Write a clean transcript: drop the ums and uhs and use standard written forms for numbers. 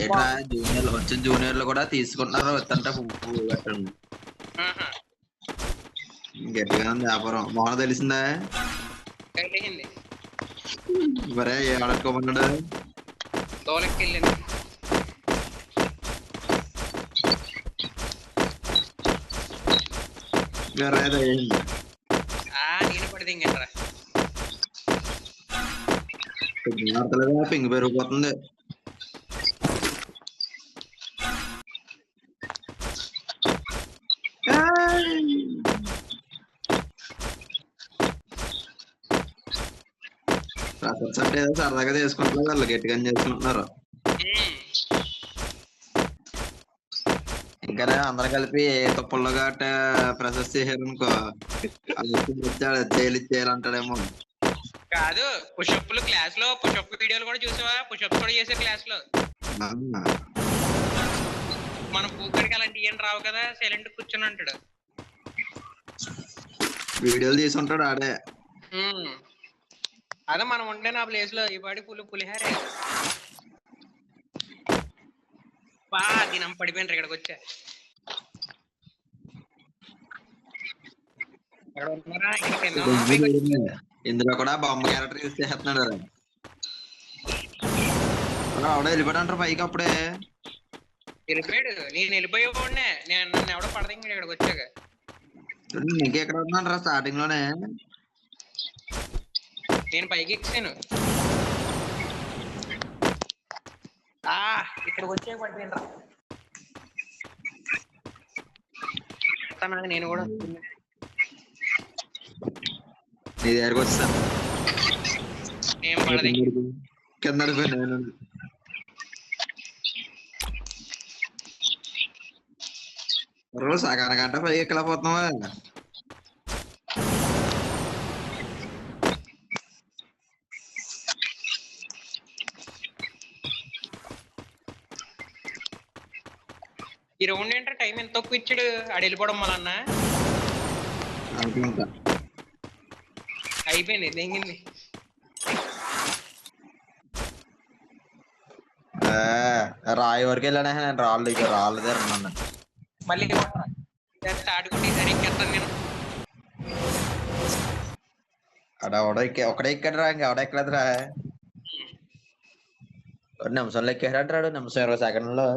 ఏట్రా జూనియర్లు వచ్చిన జూనియర్లు కూడా తీసుకుంటున్నారు వద్దంటే పువ్వు పెట్టండి ఆహా, గట్టిగా ఉంది వ్యాపారం మోహన తెలిసిందా కలిగింది మరే ఏమనుకోమన్నాడు దోలకి వెళ్ళింది. నేను పడితే ఇంకేంట్రా పింగ్ పెరిగిపోతుంది అంటే ఏదో సరదాగా చేసుకుంటున్నారు వాళ్ళు గట్టిగా చేసుకుంటున్నారు ఇంకా అందరం కలిపి ఏ తుప్పల్లో గట్ట ప్రశస్తి చేశారు అనుకో చేయాలంటాడేమో కాదు పుషప్లు క్లాస్ లో పుషప్ వీడియోలు కూడా చూసావా? పుషప్స్ కూడా చేసే క్లాస్ లో మన పూకడికి అలాంటి ఏం రావు కదా, సైలెంట్ కూర్చొని అంటాడు. వీడియోలు తీసుంటాడు ఆడే. అదే మనం ఉండే నా ప్లేస్ లో ఈ పాడి పులిహారే బా దినం పడిపోయినరు. ఇక్కడికి వచ్చా ఇందులో కూడా బొమ్మ క్యారెక్టర్ యూజ్ చేస్తున్నాడు. ఆవిడ వెళ్ళిపోయాడు పైకి. అప్పుడే వెళ్ళిపోయాడు. నేను వెళ్ళిపోయేవాడినే. నన్ను ఎవడో పడతా ఇక్కడికి వచ్చాక. ఇంకెక్కడ ఉన్నాను రా స్టార్టింగ్ లోనే. నేను పైకి ఎక్కాను. ఇక్కడికి వచ్చే పడిపోయినరా నేను కూడా నీ దగ్గరకు వచ్చాను. కింద పడిపోయాను. సగన గంట పైకి ఎక్కలేకపోతున్నావా? ఈ రౌండ్ ఏంటంటే టైం ఎంత తక్కువ ఇచ్చాడు. ఆడు వెళ్ళిపోవడం వలన అయిపోయింది. దెంగింది. రాయి వరకు వెళ్ళానే. నేను రాళ్ళదే రమ్మన్నా. మళ్ళీ ఆడుకుంటే సరే ఎక్కేస్తాను నేను. ఒకడే ఎక్కాడు రా. ఇంకెవడ ఎక్కలేదురా. 2 నిమిషంలో ఎక్కేసాడు. 2 నిమిషం 20 సెకండ్లో.